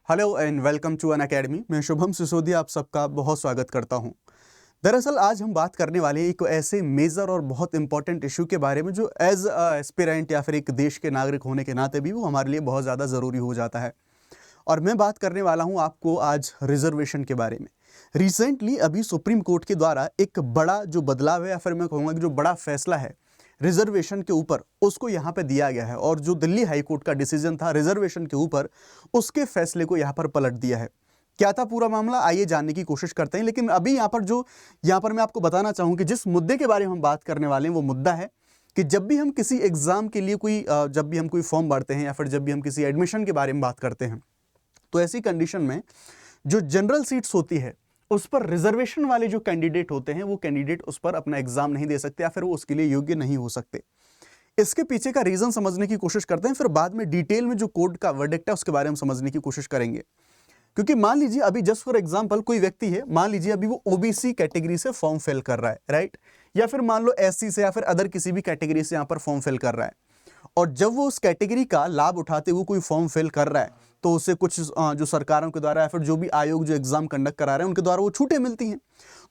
Hello and welcome to Unacademy. मैं शुभम सिसोदिया आप सबका बहुत स्वागत करता हूं। दरअसल आज हम बात करने वाले हैं एक ऐसे मेजर और बहुत इंपॉर्टेंट इशू के बारे में जो एज एस्पिरेंट या फिर एक देश के नागरिक होने के नाते भी वो हमारे लिए बहुत ज़्यादा ज़रूरी हो जाता है। और मैं बात करने वाला हूं आपको आज रिजर्वेशन के बारे में। रिसेंटली अभी सुप्रीम कोर्ट के द्वारा एक बड़ा जो बदलाव है या फिर मैं कहूँगा कि जो बड़ा फैसला है रिजर्वेशन के ऊपर उसको यहाँ पे दिया गया है, और जो दिल्ली हाई कोर्ट का डिसीजन था रिजर्वेशन के ऊपर उसके फैसले को यहाँ पर पलट दिया है। क्या था पूरा मामला, आइए जानने की कोशिश करते हैं। लेकिन अभी यहाँ पर मैं आपको बताना चाहूँ कि जिस मुद्दे के बारे में हम बात करने वाले हैं वो मुद्दा है कि जब भी हम किसी एग्जाम के लिए जब भी हम कोई फॉर्म भरते हैं या फिर जब भी हम किसी एडमिशन के बारे में बात करते हैं तो ऐसी कंडीशन में जो जनरल सीट्स होती है उस पर रिजर्वेशन वाले जो कैंडिडेट होते हैं वो कैंडिडेट उस पर अपना एग्जाम नहीं दे सकते या फिर वो उसके लिए योग्य नहीं हो सकते। इसके पीछे का रीजन समझने की कोशिश करते हैं, फिर बाद में डिटेल में जो कोर्ट का वर्डिक्ट है उसके बारे में समझने की कोशिश करेंगे। क्योंकि मान लीजिए अभी जस्ट फॉर एग्जांपल कोई व्यक्ति है, मान लीजिए अभी वो ओबीसी कैटेगरी से फॉर्म फिल कर रहा है, राइट, या फिर मान लो एससी से या फिर अदर किसी भी कैटेगरी से यहाँ पर फॉर्म फिल कर रहा है, और जब वो उस कैटेगरी का लाभ उठाते हुए कोई फॉर्म फिल कर रहा है तो उसे कुछ जो सरकारों के द्वारा या फिर जो भी आयोग जो एग्जाम कंडक्ट करा रहे हैं उनके द्वारा वो छूटें मिलती हैं,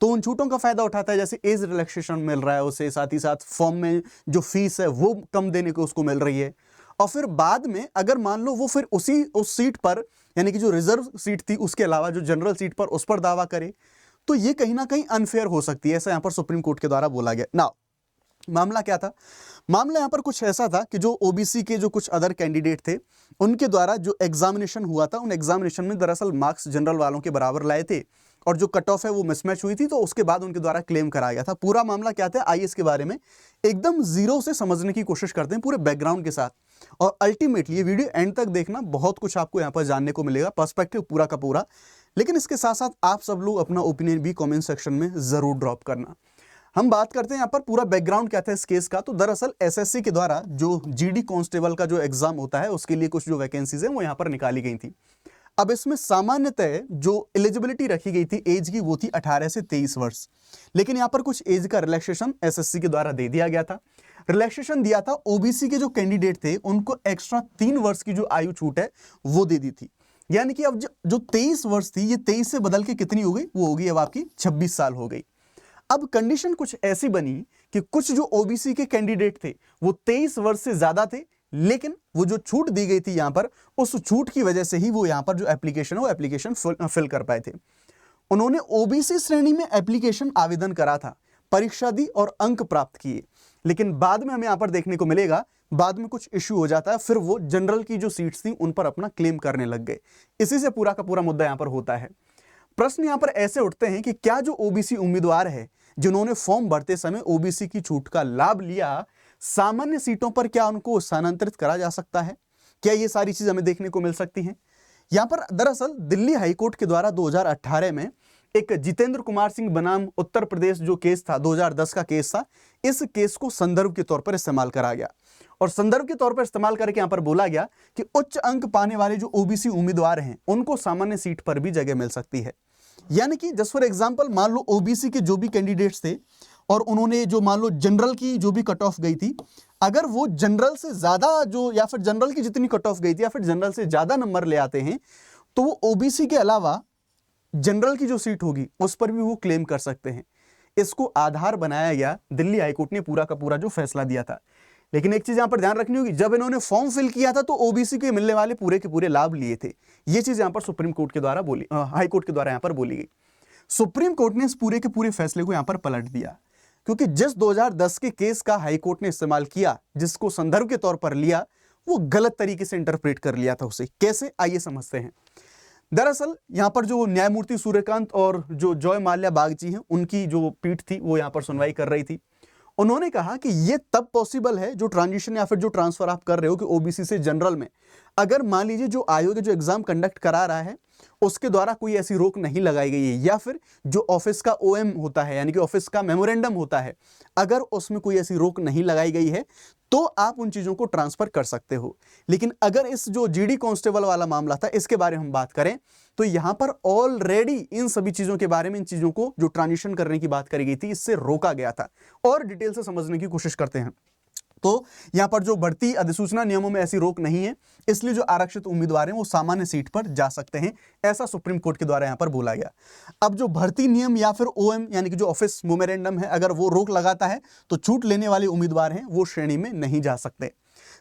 तो उन छूटों का फायदा उठाता है। जैसे एज रिलैक्सेशन मिल रहा है उसे, साथ ही साथ फॉर्म में जो फीस है वो कम देने को उसको मिल रही है। और फिर बाद में अगर मान लो वो फिर उस सीट पर, यानी कि जो रिजर्व सीट थी उसके अलावा जो जनरल सीट पर उस पर दावा करे तो ये कहीं ना कहीं अनफेयर हो सकती है, ऐसा यहाँ पर सुप्रीम कोर्ट के द्वारा बोला गया। ना मामला क्या था, मामला यहाँ पर कुछ ऐसा था कि जो ओबीसी के जो कुछ अदर कैंडिडेट थे उनके द्वारा जो एग्जामिनेशन हुआ था उन एग्जामिनेशन में दरअसल मार्क्स जनरल वालों के बराबर लाए थे और जो कट ऑफ है वो मिसमैच हुई थी, तो उसके बाद उनके द्वारा क्लेम कराया गया था। पूरा मामला क्या था, आइए इसके बारे में एकदम जीरो से समझने की कोशिश करते हैं पूरे बैकग्राउंड के साथ, और अल्टीमेटली ये वीडियो एंड तक देखना, बहुत कुछ आपको यहाँ पर जानने को मिलेगा, पर्सपेक्टिव पूरा का पूरा। लेकिन इसके साथ साथ आप सब लोग अपना ओपिनियन भी कॉमेंट सेक्शन में जरूर ड्रॉप करना। हम बात करते हैं यहाँ पर पूरा बैकग्राउंड क्या था इस केस का। तो दरअसल एसएससी के द्वारा जो जीडी कांस्टेबल का जो एग्जाम होता है उसके लिए कुछ जो वैकेंसीज हैं वो यहाँ पर निकाली गई थी। अब इसमें सामान्यतः जो एलिजिबिलिटी रखी गई थी एज की वो थी 18 से 23 वर्ष, लेकिन यहाँ पर कुछ एज का रिलैक्सेशन एसएससी के द्वारा दे दिया गया था। रिलैक्सेशन दिया था ओबीसी के जो कैंडिडेट थे उनको एक्स्ट्रा 3 वर्ष की जो आयु छूट है वो दे दी थी, यानी कि अब जो 23 वर्ष थी ये 23 से बदल के कितनी हो गई, वो होगी अब आपकी 26 साल हो गई। अब कंडीशन कुछ ऐसी बनी कि कुछ जो ओबीसी के कैंडिडेट थे वो 23 वर्ष से ज्यादा थे, लेकिन वो जो छूट दी गई थी यहां पर उस छूट की वजह से ही वो यहां पर जो एप्लीकेशन है वो एप्लीकेशन फिल कर पाए थे। उन्होंने ओबीसी श्रेणी में एप्लीकेशन आवेदन करा था, परीक्षा दी और अंक प्राप्त किए, लेकिन बाद में हमें यहां पर देखने को मिलेगा बाद में कुछ इश्यू हो जाता है, फिर वो जनरल की जो सीट्स थी उन पर अपना क्लेम करने लग गए। इसी से पूरा का पूरा मुद्दा यहां पर होता है। प्रश्न यहां पर ऐसे उठते हैं कि क्या जो ओबीसी उम्मीदवार है जिन्होंने फॉर्म भरते समय ओबीसी की छूट का लाभ लिया, सामान्य सीटों पर क्या उनको स्थानांतरित करा जा सकता है? क्या ये सारी चीज हमें देखने को मिल सकती हैं? यहां पर दरअसल दिल्ली हाईकोर्ट के द्वारा 2018 में एक जितेंद्र कुमार सिंह बनाम उत्तर प्रदेश जो केस था 2010 का केस था, इस केस को संदर्भ के तौर पर इस्तेमाल करा गया और संदर्भ के तौर पर इस्तेमाल करके यहां पर बोला गया कि उच्च अंक पाने वाले जो ओबीसी उम्मीदवार हैं उनको सामान्य सीट पर भी जगह मिल सकती है। यानी कि जस्ट फॉर एग्जांपल मान लो ओबीसी के जो भी कैंडिडेट्स थे और उन्होंने जो मान लो जनरल की जो भी कट ऑफ गई थी, अगर वो जनरल से ज्यादा जो या फिर जनरल की जितनी कट ऑफ गई थी या फिर जनरल से ज्यादा नंबर ले आते हैं तो वो ओबीसी के अलावा जनरल की जो सीट होगी उस पर भी वो क्लेम कर सकते हैं। इसको आधार बनाया गया, दिल्ली हाईकोर्ट ने पूरा का पूरा जो फैसला दिया था। लेकिन एक चीज यहां पर ध्यान रखनी होगी, जब इन्होंने फॉर्म फिल किया था तो ओबीसी के मिलने वाले पूरे के पूरे लाभ लिए थे। ये चीज यहां पर सुप्रीम कोर्ट के द्वारा हाई कोर्ट के द्वारा यहां पर बोली गई। सुप्रीम कोर्ट ने इस पूरे के पूरे फैसले को यहां पर पलट दिया, क्योंकि जिस 2010 के केस का हाई कोर्ट ने इस्तेमाल किया, जिसको संदर्भ के तौर पर लिया, वो गलत तरीके से इंटरप्रेट कर लिया था उसे। कैसे, आइए समझते हैं। दरअसल यहां पर जो न्यायमूर्ति सूर्यकांत और जो जॉय माल्या बागची हैं उनकी जो पीठ थी वो यहां पर सुनवाई कर रही थी। उन्होंने कहा कि ये तब पॉसिबल है जो ट्रांजिशन या फिर जो ट्रांसफर आप कर रहे हो कि ओबीसी से जनरल में, अगर मान लीजिए जो आयोग जो एग्जाम कंडक्ट करा रहा है उसके द्वारा कोई ऐसी रोक नहीं लगाई गई है, या फिर जो ऑफिस का ओएम होता है यानी कि ऑफिस का मेमोरेंडम होता है, अगर उसमें कोई ऐसी रोक नहीं लगाई गई है तो आप उन चीजों को ट्रांसफर कर सकते हो। लेकिन अगर इस जो जीडी कांस्टेबल वाला मामला था इसके बारे में हम बात करें तो यहां पर ऑलरेडी इन सभी चीजों के बारे में, इन चीजों को जो ट्रांजिशन करने की बात करी गई थी, इससे रोका गया था। और डिटेल से समझने की कोशिश करते हैं। तो यहां पर जो भर्ती अधिसूचना नियमों में ऐसी रोक नहीं है, इसलिए जो आरक्षित उम्मीदवार हैं वो सामान्य सीट पर जा सकते हैं, ऐसा सुप्रीम कोर्ट के द्वारा यहां पर बोला गया। अब जो भर्ती नियम या फिर ओएम यानी कि जो ऑफिस मेमोरेंडम है, अगर वो रोक लगाता है तो छूट लेने वाले उम्मीदवार हैं वो श्रेणी में नहीं जा सकते।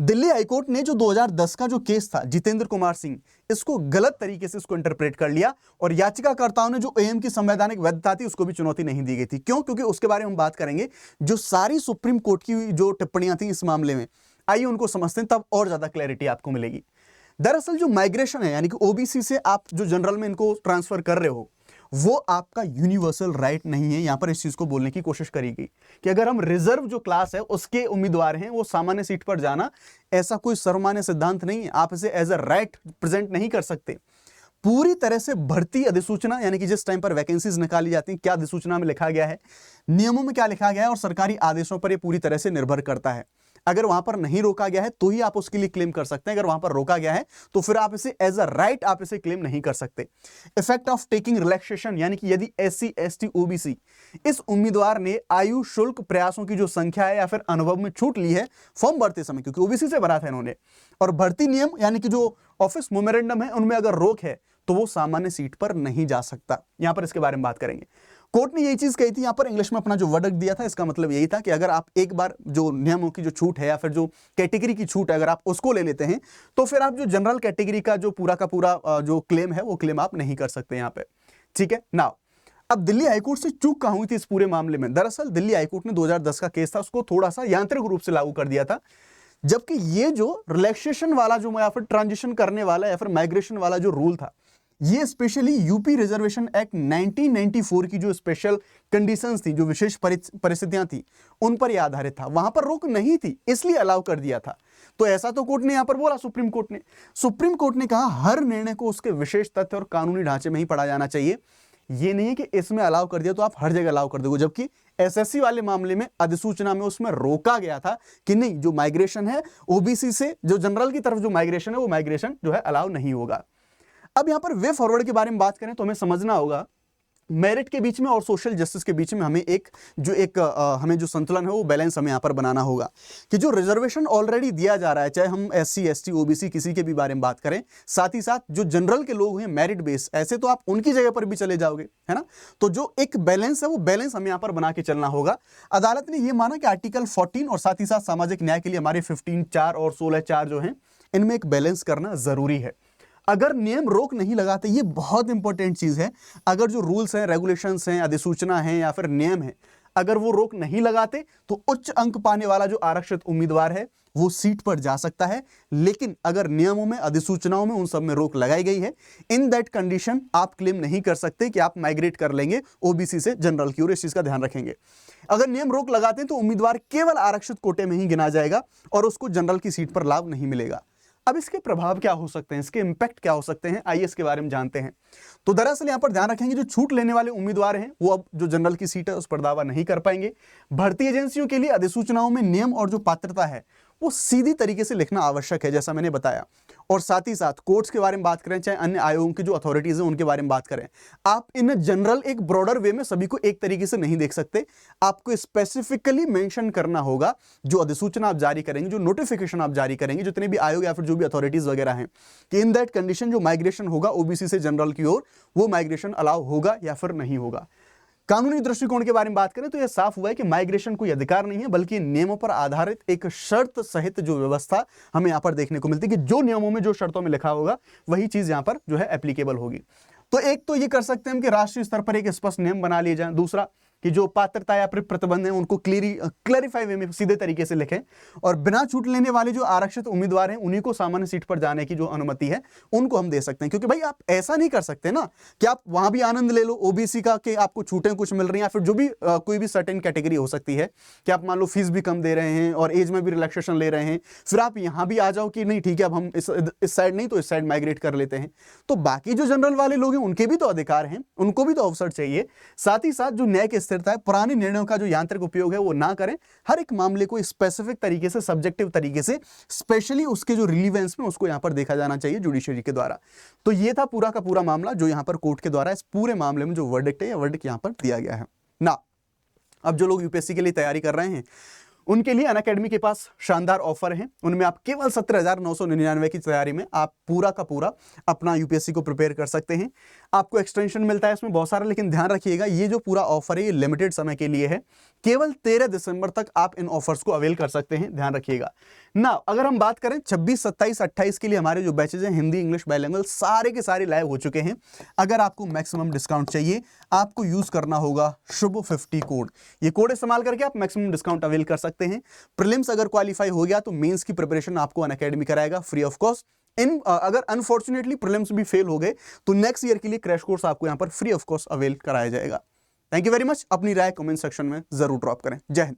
दिल्ली हाईकोर्ट ने जो 2010 का जो केस था जितेंद्र कुमार सिंह, इसको गलत तरीके से इसको इंटरप्रेट कर लिया और याचिकाकर्ताओं ने जो एएम की संवैधानिक वैधता थी उसको भी चुनौती नहीं दी गई थी। क्यों? क्योंकि उसके बारे में हम बात करेंगे। जो सारी सुप्रीम कोर्ट की जो टिप्पणियां थी इस मामले में, आइए उनको समझते हैं, तब और ज्यादा क्लैरिटी आपको मिलेगी। दरअसल जो माइग्रेशन है यानी कि ओबीसी से आप जो जनरल में इनको ट्रांसफर कर रहे हो, वो आपका यूनिवर्सल राइट नहीं है। यहां पर इस चीज को बोलने की कोशिश करी गई कि अगर हम रिजर्व जो क्लास है उसके उम्मीदवार हैं वो सामान्य सीट पर जाना, ऐसा कोई सर्वमान्य सिद्धांत नहीं है। आप इसे एज अ राइट प्रेजेंट नहीं कर सकते। पूरी तरह से भर्ती अधिसूचना यानी कि जिस टाइम पर वैकेंसीज निकाली जाती हैं, क्या अधिसूचना में लिखा गया है, नियमों में क्या लिखा गया है और सरकारी आदेशों पर यह पूरी तरह से निर्भर करता है। अगर वहां पर नहीं रोका गया है तो ही आप उसके लिए क्लेम कर सकते हैं। अगर वहां पर रोका गया है तो फिर आप इसे एज अ राइट आप इसे क्लेम नहीं कर सकते। इफेक्ट ऑफ टेकिंग रिलैक्सेशन यानी कि यदि एससी एसटी ओबीसी इस उम्मीदवार ने आयु शुल्क प्रयासों की जो संख्या है या फिर अनुभव में छूट ली है फॉर्म भरते समय, क्योंकि ओबीसी से भरा था इन्होंने, और भर्ती नियम यानी कि जो ऑफिस मेमोरेंडम है उनमें अगर रोक है तो वो सामान्य सीट पर नहीं जा सकता। यहां पर इसके बारे में बात करेंगे। कोर्ट ने यही चीज कही थी, यहां पर इंग्लिश में अपना जो वर्डिक्ट दिया था, इसका मतलब यही था कि अगर आप एक बार जो नियमों की जो छूट है या फिर जो कैटेगरी की छूट है अगर आप उसको ले लेते हैं तो फिर आप जो जनरल कैटेगरी का जो पूरा का पूरा जो क्लेम है वो क्लेम आप नहीं कर सकते यहां पे। ठीक है नाउ, अब दिल्ली हाईकोर्ट से चूक कहां हुई थी इस पूरे मामले में? दरअसल दिल्ली हाईकोर्ट ने 2010 का केस था उसको थोड़ा सा यांत्रिक रूप से लागू कर दिया था, जबकि ये जो रिलैक्सेशन वाला जो या फिर ट्रांजिशन करने वाला या फिर माइग्रेशन वाला जो रूल था, ये स्पेशली यूपी रिजर्वेशन एक्ट 1994 की जो स्पेशल कंडीशंस थी, जो विशेष परिस्थितियां थी, उन पर यह आधारित था। वहां पर रोक नहीं थी इसलिए अलाउ कर दिया था। तो ऐसा तो कोर्ट ने यहां पर बोला, सुप्रीम कोर्ट ने कहा हर निर्णय को उसके विशेष तथ्य और कानूनी ढांचे में ही पढ़ा जाना चाहिए। ये नहीं है कि इसमें अलाउ कर दिया तो आप हर जगह अलाउ कर दोगे, जबकि एसएससी वाले मामले में अधिसूचना में उसमें रोका गया था कि नहीं, जो माइग्रेशन है ओबीसी से जो जनरल की तरफ जो माइग्रेशन है वो माइग्रेशन जो है अलाउ नहीं होगा। अब यहां पर वे फॉरवर्ड के बारे में बात करें तो हमें समझना होगा मेरिट के बीच में और सोशल जस्टिस के बीच में हमें हमें जो संतुलन है वो बैलेंस हमें यहां पर बनाना होगा कि जो रिजर्वेशन ऑलरेडी दिया जा रहा है, चाहे हम एससी एसटी ओबीसी किसी के भी बारे में बात करें, साथ ही साथ जो जनरल के लोग हैं मेरिट बेस, ऐसे तो आप उनकी जगह पर भी चले जाओगे, है ना। तो जो एक बैलेंस है वो बैलेंस हमें यहां पर बना के चलना होगा। अदालत ने यह माना कि आर्टिकल 14 और साथ ही साथ सामाजिक न्याय के लिए हमारे 15(4) और 16(4) जो है इनमें एक बैलेंस करना जरूरी है। अगर नियम रोक नहीं लगाते, ये बहुत इंपॉर्टेंट चीज है, अगर जो रूल्स हैं, रेगुलेशंस हैं, अधिसूचना है या फिर नियम है, अगर वो रोक नहीं लगाते तो उच्च अंक पाने वाला जो आरक्षित उम्मीदवार है वो सीट पर जा सकता है। लेकिन अगर नियमों में, अधिसूचनाओं में, उन सब में रोक लगाई गई है, इन दैट कंडीशन आप क्लेम नहीं कर सकते कि आप माइग्रेट कर लेंगे ओबीसी से जनरल की ओर। इस चीज का ध्यान रखेंगे। अगर नियम रोक लगाते हैं तो उम्मीदवार केवल आरक्षित कोटे में ही गिना जाएगा और उसको जनरल की सीट पर लाभ नहीं मिलेगा। अब इसके प्रभाव क्या हो सकते हैं, इसके इंपैक्ट क्या हो सकते हैं, आइए इसके बारे में जानते हैं। तो दरअसल यहां पर ध्यान रखेंगे जो छूट लेने वाले उम्मीदवार हैं वो अब जो जनरल की सीट है उस पर दावा नहीं कर पाएंगे। भर्ती एजेंसियों के लिए अधिसूचनाओं में नियम और जो पात्रता है वो सीधी तरीके से लिखना आवश्यक है, जैसा मैंने बताया। और साथ ही साथ कोर्ट्स के बारे में बात करें, चाहे अन्य आयोगों की जो अथॉरिटीज हैं उनके बारे में बात करें, आप इन जनरल एक ब्रॉडर वे में सभी को एक तरीके से नहीं देख सकते। आपको स्पेसिफिकली मेंशन करना होगा जो अधिसूचना आप जारी करेंगे, जो नोटिफिकेशन आप जारी करेंगे, जितने भी आयोग या फिर जो भी अथॉरिटीज वगैरह हैं, कि इन दैट कंडीशन जो माइग्रेशन होगा ओबीसी से जनरल की ओर, वो माइग्रेशन अलाउ होगा या फिर नहीं होगा। कानूनी दृष्टिकोण के बारे में बात करें तो यह साफ हुआ है कि माइग्रेशन कोई अधिकार नहीं है, बल्कि नियमों पर आधारित एक शर्त सहित जो व्यवस्था हमें यहां पर देखने को मिलती है कि जो नियमों में, जो शर्तों में लिखा होगा वही चीज यहां पर जो है एप्लीकेबल होगी। तो एक तो ये कर सकते हैं कि राष्ट्रीय स्तर पर एक स्पष्ट नियम बना लिए जाए। दूसरा कि जो पात्रता या फिर प्रतिबंध है उनको क्लैरिफाई वे में सीधे तरीके से लिखें, और बिना छूट लेने वाले जो आरक्षित उम्मीदवार हैं उन्हीं को सामान्य सीट पर जाने की जो अनुमति है उनको हम दे सकते हैं। क्योंकि भाई आप ऐसा नहीं कर सकते ना कि आप वहां भी आनंद ले लो ओबीसी का कि आपको छूटें कुछ मिल रही हैं, या फिर जो भी कोई भी सर्टेन कैटेगरी हो सकती है कि आप मान लो फीस भी कम दे रहे हैं और एज में भी रिलैक्सेशन ले रहे हैं, फिर आप यहां भी आ जाओ कि नहीं ठीक है अब हम इस साइड नहीं तो इस साइड माइग्रेट कर लेते हैं। तो बाकी जो जनरल वाले लोग हैं उनके भी तो अधिकार हैं, उनको भी तो अवसर चाहिए। साथ ही साथ जो न्याय की स्थिरता है, पुराने निर्णयों का जो यांत्रिक उपयोग है वो ना करें। हर एक मामले को स्पेसिफिक तरीके से, सब्जेक्टिव तरीके से, स्पेशली उसके जो रिलीवेंस में उसको यहां पर देखा जाना चाहिए जुडिशरी के द्वारा। तो ये था पूरा का पूरा मामला जो यहां पर कोर्ट के द्वारा इस पूरे मामले में जो वर्डिक्ट है, वर्डिक्ट यहां पर दिया गया है ना। अब जो लोग यूपीएससी के लिए तैयारी कर रहे हैं उनके लिए अनअकैडमी के पास शानदार ऑफर है। उनमें आप केवल 17,999 की तैयारी में आप पूरा का पूरा अपना यूपीएससी को प्रिपेयर कर सकते हैं। आपको एक्सटेंशन मिलता है इसमें बहुत सारा, लेकिन ध्यान रखिएगा ये जो पूरा ऑफर है ये लिमिटेड समय के लिए है। केवल 13 दिसंबर तक आप इन ऑफर्स को अवेल कर सकते हैं, ध्यान रखिएगा ना। अगर हम बात करें 26, 27, 28 के लिए हमारे जो बैचेज हैं हिंदी इंग्लिश बाइलिंगुअल सारे के सारे लाइव हो चुके हैं। अगर आपको मैक्सिमम डिस्काउंट चाहिए आपको यूज करना होगा शुभ 50 कोड। ये कोड इस्तेमाल करके आप मैक्सिमम डिस्काउंट अवेल कर सकते हैं। प्रीलिम्स अगर क्वालिफाई हो गया तो मेंस की प्रिपरेशन आपको अनअकैडमी कराएगा फ्री ऑफ कॉस्ट। अगर अनफॉर्चुनेटली प्रीलिम्स भी फेल हो गए तो नेक्स्ट ईयर के लिए क्रैश कोर्स आपको यहां पर फ्री ऑफ कॉस्ट अवेल कराया जाएगा। Thank you very much. अपनी राय कमेंट सेक्शन में जरूर ड्रॉप करें। जय हिंद।